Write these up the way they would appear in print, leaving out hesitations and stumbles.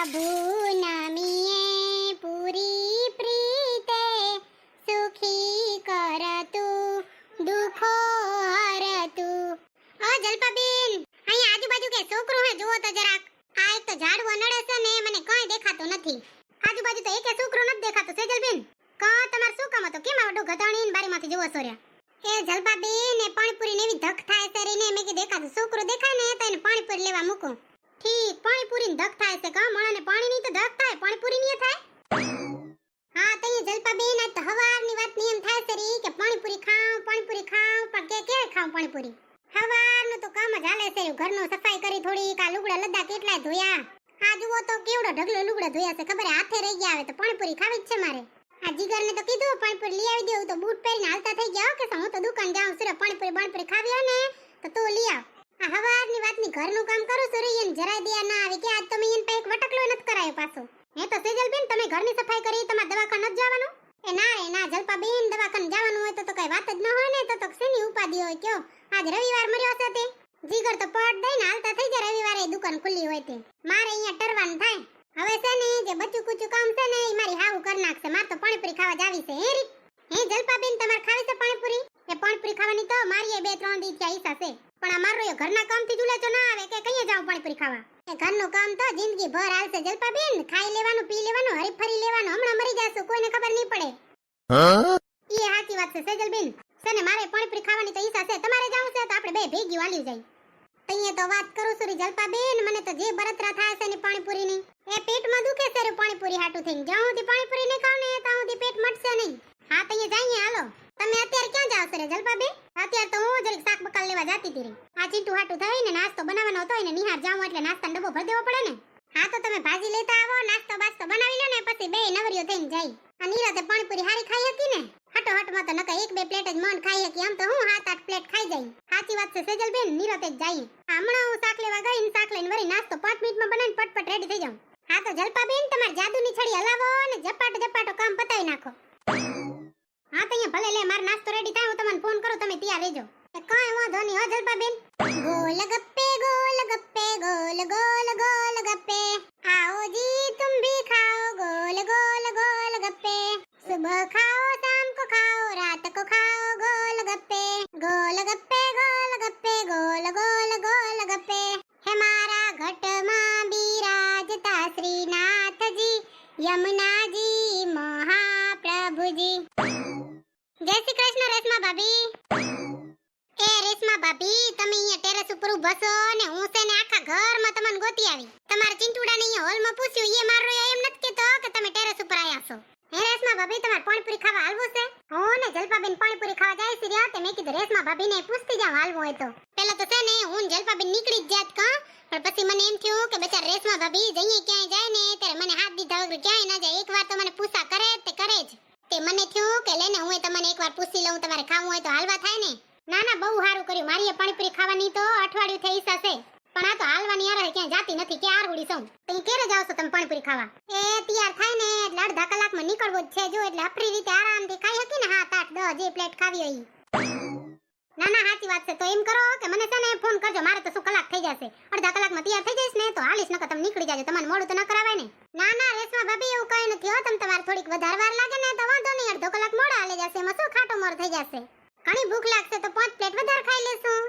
પ્રભુ નમીએ પૂરી પ્રીતે સુખી કરતું દુખો હરતું. જલપાબેન, અહીંયા આજુબાજુ કે છોકરો હે જુઓ તો જરાક. આ એક તો ઝાડવો નડે છે ને મને કંઈ દેખાતું નથી. આજુબાજુ તો એકે છોકરો નથી દેખાતો. સેજલબેન, કા તમાર શું કામ હતો? કેમ આવડો ગધાણીને બારીમાંથી જુઓ છો રે? એ જલપાબેન, એ પાણીપુરી ને એવી ધક થાય છે રીને મેં કે દેખાતું છોકરો દેખાય ને તો એને પાણીપુરી લેવા મૂકો. ઠીક, પાણીપુરી ને ધક થાય છે કા? મળાને પાણી ની તો ધક થાય, પાણીપુરી ની થાય. હા તો જલપાબેન, આજ તો હવારની વાત ની એમ થાય છે રી કે પાણીપુરી ખાવ પણ કે ખાવ પાણીપુરી? હવારનું તો કામ જ હાલે છે. ઘરનું સફાઈ કરી થોડી, કા લુગડા લદ્દા કેટલાય ધોયા. આ જુઓ તો કેવડો ઢગલો લુગડા ધોયા છે ખબર? હાથે રહી ગયા. આવે તો પાણીપુરી ખાવી જ છે મારે. આ જીગરને તો કીધું પાણીપુરી લઈ આવી દેવું તો બૂટ પહેરીને હાલતા થઈ ગયા કે હું તો દુકાન જાઉં છું પાણીપુરી ખાવી હોય ને તો તું લઈ આવ. આ હવારની વાતની ઘરનું કામ કરું છું રી એને જરાય દયા ના આવે કે આજ તમે એને પાસે એક વટકલો નથી કરાયો પાછો. હે તો સેજલબેન, તમે ઘરની સફાઈ કરી તમાર દવાખાને જ જવાનું? એ ના રે ના જલપાબેન, દવાખાને જવાનું હોય તો કઈ વાત જ ન હોય ને તો શેની ઉપાધિ હોય કયો? આજ રવિવાર મર્યો છે તે જીગર તો પડ દઈને હાલતા થઈ જાય. રવિવારે દુકાન ખુલ્લી હોય તે મારે અહીંયા ટરવાનું થાય. હવે છે ને જે બચ્ચું કુચું કામ છે ને એ મારી હાવું કરી નાખશે. માર તો પાણીપુરી ખાવા જાવી છે. હે જલપાબેન, તમારે ખાવી છે પાણીપુરી? એ પાણીપુરી ખાવાની તો મારી 2-3 દી થયા ઈચ્છા છે, પણ આ મારો એ ઘરના કામથી જુલેચો ના આવે કે કઈએ જાવ પાણીપુરી ખાવા. એ ઘરનું કામ તો જિંદગી ભર હાલશે જલપાબેન. ખાઈ લેવાનું, પી લેવાનું, હરી ફરી લેવાનું. હમણાં મરી જાશું કોઈને ખબર નહીં પડે. એ સાચી વાત છે સેજલબેન. સને મારે પાણીપુરી ખાવાની તો ઈચ્છા છે. તમારે જાવું છે તો આપણે બે ભેગી વાલી જાય. તઈએ તો વાત કરું છું રી જલપાબેન, મને તો જે બરતરા થાય છે ને પાણીપુરીની એ પેટમાં દુખે છે રે. પાણીપુરી હાટું થઈને જ્યાં સુધી પાણીપુરી નહીં ખાવ ને ત્યાં સુધી પેટ મટશે નહીં. હા તઈએ જઈએ હાલો. તમે અત્યારે ક્યાં જાવ છો રે જલપાબેન? અત્યારે તો હું જરીક શાક બકાલ લેવા જાતી હતી રે. આ ચીંટુ હાટું થાય ને નાસ્તો બનાવવાનો હતો ને નિહાર જાઉં એટલે નાસ્તાનો ડબ્બો ભરી દેવો પડે ને. હા તો તમે ભાજી લેતા આવો, નાસ્તો બાસ્તો બનાવી લો ને પછી બે નવરીઓ થઈને જાય. આ નીરાતે પાણીપુરી હારી ખાઈ હતી ને હટો હટમાં તો નકા 1-2 પ્લેટ જ મન ખાઈ હતી. આમ તો હું 7-8 પ્લેટ ખાઈ જાય. સાચી વાત છે સેજલબેન, નીરાતે જ જઈએ. હમણાં હું શાક લેવા ગઈ ને શાક લઈને વળી નાસ્તો 5 મિનિટમાં બનાવીને પટપટ રેડી થઈ જાઉં. હા તો જલપાબેન, તમાર જાદુની છડી હલાવો અને ઝપાટો કામ પતાવી નાખો. હા તો ભલે લે, મારો નાસ્તો રેડી થાય હું તમને ફોન કરું, તમે તૈયાર રહેજો. કાંઈ વાંધો નહીં હો જલપાબેન. ગોલ ગપ્પે ગોલ ગપ્પે ગોલ ગોલ ગોલ ગપ્પે आओ जी तुम भी खाओ गोल गोल गोल गप्पे सुबह खाओ शाम को खाओ रात को खाओ गोल गप्पे गोल गप्पे गोल गोल गोल गप्पे हमारा घट में बिराजता श्रीनाथजी यमुनाजी महाप्रभुजी. जय श्री कृष्ण रेशमा भाभी. એ રેશમા ભાભી, તમે અહીંયા ટેરેસ ઉપર ઊભા છો ને હું છે ને આખા ઘરમાં તમને ગોતી આવી. તમારા ચિંટુડાને અહીંયા હોલમાં પૂછ્યું, એ મારો એમ નથી કહેતો કે તમે ટેરેસ ઉપર આયા છો. હે રેશમા ભાભી, તમારે પાણીપુરી ખાવા હાલવું છે? હો ને જલપાબેન પાણીપુરી ખાવા જાય છે રહ્યા તે મેં કીધું રેશમા ભાભીને પૂછતી જાવ હાલવું હોય તો. પહેલા તો છે ને હું જલપાબેન નીકળી જ જાત કા, પણ પછી મને એમ થયું કે બચાર રેશમા ભાભી જઈએ ક્યાંય જાય ને ત્યારે મને હાથ દીધા વગર ક્યાંય ના જાય. એકવાર તો મને પૂછા કરે તે કરે જ. તે મને થયું કે લેને હું તમને એકવાર પૂછી લઉં, તમારે ખાવું હોય તો હાલવા થાય ને. ના ના બહુ સારું કર્યું. મારી પાણીપુરી ખાવાની તો અઠવાડિયું થઈ ઈચ્છા છે, પણ આ તો હાલવાની યાર ક્યાંય જાતી નથી. કે આરહુડી સૌ તમે ક્યારે જાવ છો તમે પાણીપુરી ખાવા? એ તૈયાર થાય ને એટલે અડધા કલાકમાં નીકળવું જ છે. જો એટલે આપણી રીતે આરામથી ખાઈ શકી ને 7-8-10 જે પ્લેટ ખાવી હોય. ના ના સાચી વાત છે. તો એમ કરો કે મને છે ને ફોન કરજો, મારે તો શું કલાક થઈ જશે. અડધા કલાકમાં તૈયાર થઈ જઈશ ને તો હાલીશ, નકર તમે નીકળી જાજો. તમારે મોડું તો ન કરાવાય ને. ના ના રેશમા ભાભી એવું કઈ નથી હો. તમારે થોડીક વધારે વાર લાગે ને તો વાંધો નહીં, અડધો કલાક મોડા હાલી જશે. એમાં શું ખાટો મોર થઈ જશે. ઘણી ભૂખ લાગશે તો 5 પ્લેટ વધારે ખાઈ લેશું.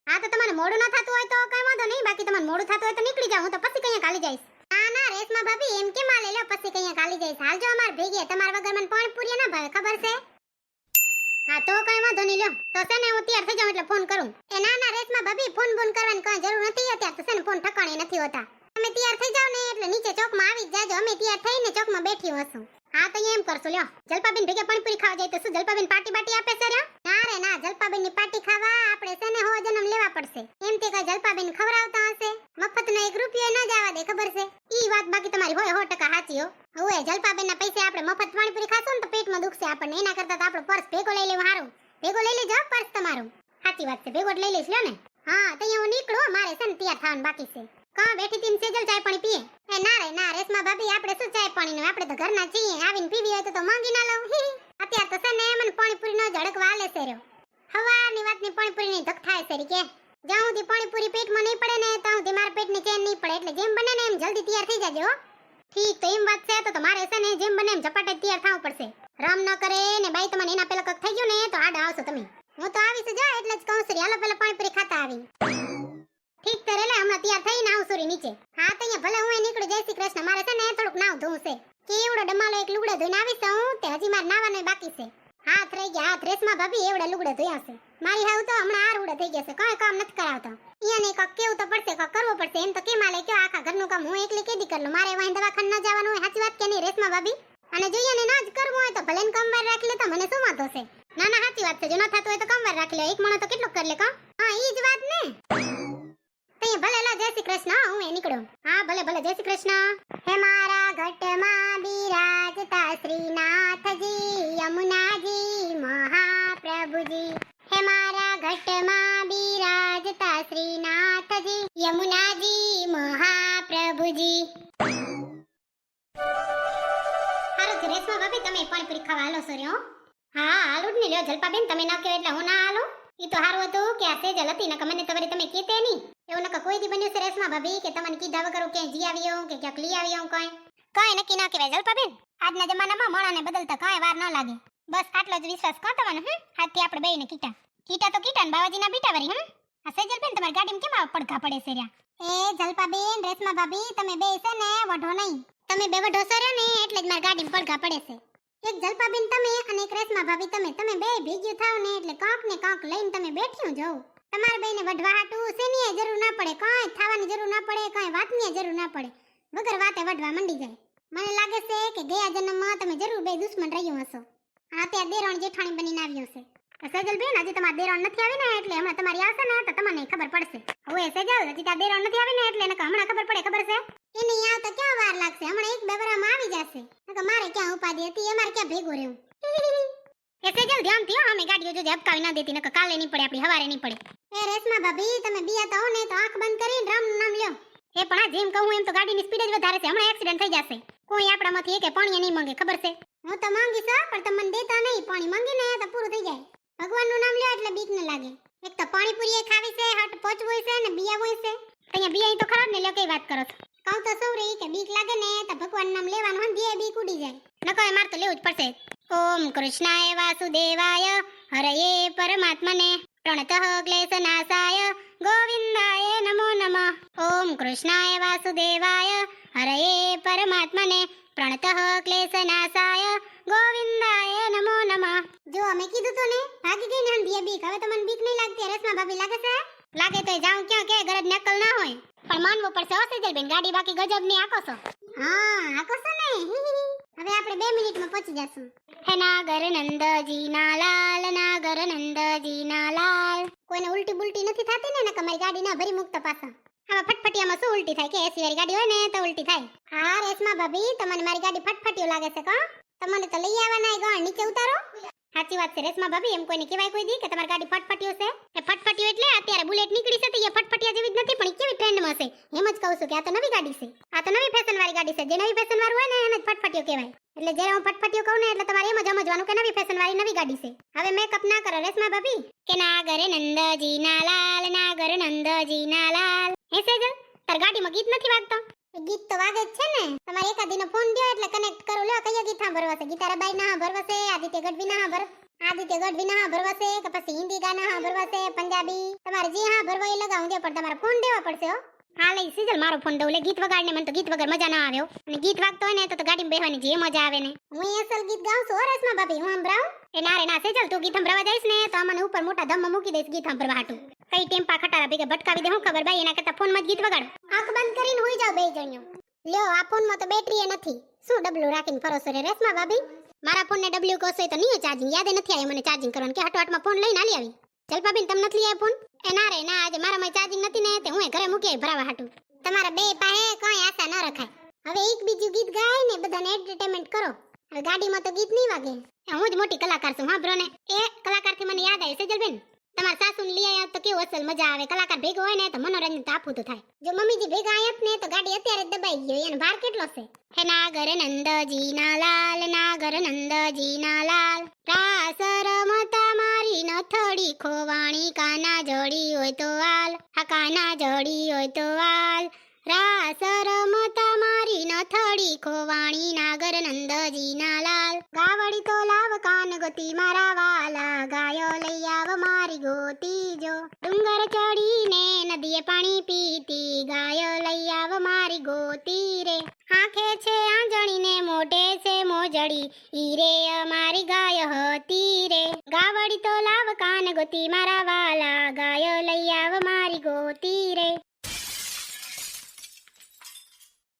હા તો તમારે મોડું ન થતું હોય તો કઈ વાંધો નહીં, બાકી તમારે મોડું થતું હોય તો નીકળી જાવ, હું તો પછી કઈ ખાલી જઈશ. ના ના રેશમા ભાભી એમ કેમ હાલે લો, પછી કઈ ખાલી જઈશ. હાલજો અમાર ભેગી, તમાર વગર મને પાણીપુરી ના ભાવે ખબર છે. હા તો કઈ વાંધો નહીં લ્યો. તો છે ને હું તૈયાર થઈ જાઉં એટલે ફોન કરું. એ ના ના રેશમા ભાભી ફોન કરવાની કઈ જરૂર નથી. અત્યારે તો છે ને ફોન ઠકાણે નથી હોતા. તમે તૈયાર થઈ જાવ ને એટલે નીચે ચોકમાં આવી જ જાજો. અમે તૈયાર થઈને ચોકમાં બેઠી હશું. હા તો એમ કરશો લ્યો. જલપાબેન ભેગે પાણીપુરી ખાવા જાય તો શું જલપાબેન પાર્ટી આપે છે લ્યો? ના રે ના, જલપાબેન ની પાર્ટી ખાવા આપણે છે ને હો જન્મ લેવા પડશે. એમ તે કઈ જલપાબેન ખવડાવતા હશે? મફતનો 1 રૂપિયો ન જવા દે ખબર છે. ઈ વાત બાકી તમારી હોય 100% સાચી હો. હવે જલપાબેન ના પૈસે આપણે મફત પાણીપુરી ખાશું ને તો પેટમાં દુખશે આપણને. એના કરતા તો આપણો પર્સ ભેગો લઈ લેવું સારું. ભેગો લઈ લેજો પર્સ તમારું. સાચી વાત છે, ભેગો જ લઈ લઈશ લ્યો ને. હા તો હું નીકળું, મારે છે ને તૈયાર થવાનું બાકી છે. કા બેઠી તીન સેજલ ચાય પાણી પીએ? એ ના રે ના રેશમા ભાભી, આપણે શું ચાય પાણી નું, આપણે તો ઘરના છીએ. આવીને પીવી હોય તો માંગી ના લઉં. અત્યારે તો છે ને મને પાણીપુરી નો ઝડકવા આલે છે રહ્યો. હવારની વાતની પાણીપુરી ની ધક થાય છે કે જ્યાં સુધી પાણીપુરી પેટમાં નહીં પડે ને ત્યાં સુધી મારા પેટની ચેન નહીં પડે. એટલે જેમ બને ને એમ જલ્દી તૈયાર થઈ જાજો. ઠીક તો એમ વાત છે તો મારે છે ને જેમ બને એમ ઝપાટે તૈયાર થવું પડશે. રામ ન કરે ને બાઈ તમને એના પેલા કક થઈ ગયું ને તો આડા આવશો તમે. હું તો આવીશ જા એટલે જ કહું છું હાલો પેલા પાણીપુરી ખાતા આવી. ઠીક તો રેલે હમણાં તૈયાર થઈને આવું સુરી નીચે. હા તો અહીંયા ભલે હું નીકળું. જય શ્રી કૃષ્ણ. મારે છે ને થોડુંક નાવ ધોવું છે. કેવડો ડમાલો એક લુગડો ધોઈને આવીશ હું તે હજી મારે નાવાનું બાકી છે. હાથ રહી ગયા હાથ. રેશમા ભાભી એવડા લુગડા ધોયા છે. મારી હાવ તો હમણાં આ રૂડા થઈ ગયા છે. કઈ કામ નથી કરાવતા. અહીંયા ને કક કેવું તો પડશે કક કરવો પડશે. એમ તો કેમ આલે કયો આખા ઘરનું કામ હું એકલી કેદી કર લઉં. મારે વાહી દવાખાને ન જવાનું હોય. સાચી વાત કે નહીં રેશમા ભાભી? અને જોઈએ ને ના જ કરવું હોય તો ભલે કમવાર રાખી લે તો મને શું વાંધો છે? ના ના સાચી વાત છે. જો ન થતું હોય તો કમવાર રાખી લે. એક મણો તો કેટલું કરી લે કા? હા ઈ જ વાત ને. તઈ ભલે લા જય શ્રી કૃષ્ણ. હું એ નીકળું. હા ભલે ભલે જય શ્રી કૃષ્ણ. હે મારા ઘટમાં બિરાજતા શ્રીનાથજી યમુનાજી મહાપ્રભુજી. હે મારા ઘટમાં બિરાજતા શ્રીનાથજી યમુનાજી મહાપ્રભુજી. રેશમા ભાભી તમે પાણીપુરી ખાવા હાલો સોરી હો. હા હાલું જ ને લ્યો જલપાબેન તમે ના કહો એટલે હું ના હાલું. ઈ તો હારું હતું કે આ સેજલ હતી નકર મને તો વળી તમે કીતે નહીં. એવું નકર કોઈ દી બન્યું છે રેશમા ભાભી કે તમને કીધા વગર ક્યાંય જી આવી હું કે ક્યાંક લઈ આવી હું કઈ નક્કી ના કહેવાય જલપાબેન. આજના જમાનામાં મોણાને બદલતા કાંઈ વાર ન લાગે. બસ આટલો જ વિશ્વાસ કાઢવાનો. હાથથી આપણે બેયને કીટા કીટા તો કીટા ને બાવાજીના બીટા વરી. આ સેજલબેન તમારી ગાડીમાં કેમ આવા પડઘા પડે છે રહ્યા? એ જલપાબેન રેશમા ભાભી તમે બે છે ને વઢો નહીં. તમે બે વઢો સર્યો ને એટલે જ મારી ગાડીમાં પડઘા પડે છે. એક જલપાબેન તમે અને એક રેશમા ભાભી તમે બે ભેગ્યું થાવ ને એટલે કાંક ને કાંક લઈને તમે બેઠ્યું જાવ. તમારે બેને વઢવા હાટું શેની જરૂર ના પડે. કાંઈ થાવાની જરૂર ના પડે. કાંઈ વાતની જરૂર ના પડે. વગર વાતે વઢવા મંડી જાય. મને લાગે છે કે ગયા જન્મમાં તમે જરૂર બે દુશ્મન રહ્યું હશો. આ ત્યાં દેરાણ જેઠાણી બનીને આવ્યો છે. સેજલબેન હજી તમારા દેરાણ નથી આવી ને એટલે હમણાં તમારી આવશે ને તો તમને ખબર પડશે. હવે સેજલ હજી તાર દેરાણ નથી આવી ને એટલે એને હમણાં ખબર પડે. ખબર છે એને આવતા ક્યાં વાર લાગશે? હમણાં એક બે વરામાં આવી જશે. નકર મારે ક્યાં ઉપાધિ હતી એ મારે ક્યાં ભેગું રહેવું. એ સેજલ ધ્યાન થયો અમે ગાડીઓ જોજે અપકાવી ના દેતી નકર કાલે નહીં પડે આપણી હવારે નહીં પડે. એ રેશમા ભાભી તમે બિયાતા હો ને તો આંખ બંધ કરીને રામનું નામ લ્યો. એ પણ આ જેમ કહું એમ તો ગાડીની સ્પીડ જ વધારે છે. હમણાં એક્સિડન્ટ થઈ જશે. કોઈ આપણામાંથી એકે પાણી નહીં માંગે. ખબર છે? હું તો માંગીશ પણ તમે મને દેતા નહીં. પાણી માંગીને તો પૂરું થઈ જાય. ભગવાનનું નામ લ્યો એટલે બીક ન લાગે. એક તો પાણીપુરી એ ખાવી છે હટ પહોંચવું છે ને બિયાવું છે. અહીંયા બિયાઈ તો ખરાબ ને લ્યો કઈ વાત કરો છો? કહું તો સૌરી કે બીક લાગે ને તો ભગવાનનું નામ લેવાનું હંધી એ બીક ઉડી જાય. નકો માર તો લેવું જ પડશે. ઓમ કૃષ્ણાય વાસુદેવાય હરયે પરમાત્મને પ્રણતઃ ક્લેશનાશાય ગોવિંદાય નમો નમઃ. ઓમ કૃષ્ણાય વાસુદેવાય હરયે પરમાત્મને પ્રણતઃ ક્લેશનાશાય ગોવિંદાય નમો નમઃ. જો અમે કીધું તો ને ભાગી ગઈ ને હંધી એ બીક. હવે તમને બીક નહીં લાગતી? રેશમા ભાભી લાગે છે? લાગે તો જાઉં ક્યાં કે ગરજ નકલ ના હોય પણ માનવું પડશે હો સેજલબેન. ગાડી બાકી ગજબની આકો છો. હા આકો છો ને. હવે આપણે 2 મિનિટમાં પહોંચી જશું. હે નાગર નંદજીના લાલ નાગર નંદજીના લાલ. કોઈને ઉલટી બુલટી નથી થતી ને નકર મારી ગાડી ના ભરી મુકતા પાછા. આમાં ફટફટિયામાં શું ઉલટી થાય કે એસી વાળી ગાડી હોય ને તો ઉલટી થાય. હા રેશમા ભાભી તમને મારી ગાડી ફટફટિયું લાગે છે કા? તમને તો લઈ આવવાના ગણ નીચે ઉતારો. સાચી વાત છે રેશમા ભાભી. એમ કોઈને કહેવાય કોઈ દી કે તમારી ગાડી ફટફટિયું છે? એ ફટફટિયું એટલે અત્યારે બુલેટ નીકળી છે તો એ ફટફટિયા જેવી જ નથી પણ કેવી ટ્રેન્ડમાં છે. એમ જ કહું છું કે આ તો નવી ગાડી છે. આ તો નવી ફેશન વાળી ગાડી છે. જે નવી ફેશન વાળું હોય ને એને જ ફટફટિયું કહેવાય. એટલે જ્યારે હું ફટફટિયું કહું ને એટલે તમારે એમ જ સમજવાનું કે નવી ફેશન વાળી નવી ગાડી છે. હવે મેકઅપ ના કરો રેશમા ભાભી. કે નાગર નંદજીના લાલ નાગર નંદજીના લાલ. હે સેજલ તાર ગાડીમાં ગીત નથી વાગતો? ગીત તો વાગે જ છે ને. તમારે એકાદીનો ફોન દયો એટલે કનેક્ટ કરું. લ્યો કયા ગીત સાંભળવા છે? ગીતારાબાઈ ના સાંભળવા છે? આદિત્ય ગઢવી ના સાંભળવા છે કે પછી હિન્દી ગાના સાંભળવા છે? પંજાબી? તમારે જે સાંભળવા એ લગાવું દે પણ તમારે ફોન દેવા પડશે હો. હા લઈ સિજલ મારો ફોન દઉં. લે ગીત વગાડ ને. મને તો ગીત વગર મજા ના આવે. અને ગીત વાગતો હોય ને તો ગાડીમાં બેહવાની જે મજા આવે ને. હું અસલ ગીત ગાઉં છું રેશમા ભાભી. હું સંભળાવું? એ ના રે ના સેજલ તું ગીત સંભળવા જઈશ ને તો મને ઉપર મોટા ધમમાં મૂકી દઈશ ગીત સંભળવા હાટું. કઈ ટેમ્પા ખટારા ભેગા ભટકાવી દે હું ખબર ભાઈ. એના કરતા ફોનમાં જ ગીત વગાડ. આંખ બંધ કરીને હોઈ જાવ બે જણ્યો. લ્યો આ ફોનમાં તો બેટરી નથી. શું ડબલું રાખીને ફરો છો રે રેશમા ભાભી? મારા ફોન ને ડબલ્યુ કહો તો નહીં ચાર્જિંગ યાદ નથી આવી મને ચાર્જિંગ કરવાનું કે હટવાટમાં ફોન લઈને આલી આવી. જલપાબેન તમને નથી આવ્યો ફોન? એ ના રે ના આજે મારામાં ચાર્જિંગ નથી ને તે હું ઘરે મૂકી આવી ભરાવા હાટું. તમારા બે પાસે કઈ આશા ન રખાય. હવે એક બીજું ગીત ગાય ને બધાને એન્ટરટેનમેન્ટ કરો. હવે ગાડીમાં તો ગીત નહીં વાગે. હું જ મોટી કલાકાર છું. સાંભળો ને એ કલાકારથી મને યાદ આવી સેજલબેન તમારા સાસુને લઈ આવ્યા તો કેવું અસલ મજા આવે. કલાકાર ભેગો હોય ને તો મનોરંજન તો આપું તો થાય. જો મમ્મીજી ભેગા આવ્યા ને તો ગાડી અત્યારે જ દબાઈ ગયો. એનો ભાર કેટલો છે? હે નાગર નંદજીના લાલ નાગર નંદજીના લાલ. રાસ રમતા મારી નથડી ખોવાણી કાના જડી હોય તો વાલ. હા કાના જડી હોય તો વાલ. રાસ રમતા મારી થડી ખોવાણી નાગર નંદજીના લાલ ગાવડી તો લાવ કાન ગોતી મારા વાલા ગાયો લઈ આવ મારી ગોતી જો ડુંગર ચડીને નદીએ પાણી પીતી ગાયો લઈ આવ મારી ગોતી રે આંખે છે આંજણીને મોઢે છે મોજડી ઈ રે અમારી ગાય હતી રે ગાવડી તો લાવ કાન ગોતી મારા વાલા ગાયો લઈ આવ મારી ગોતી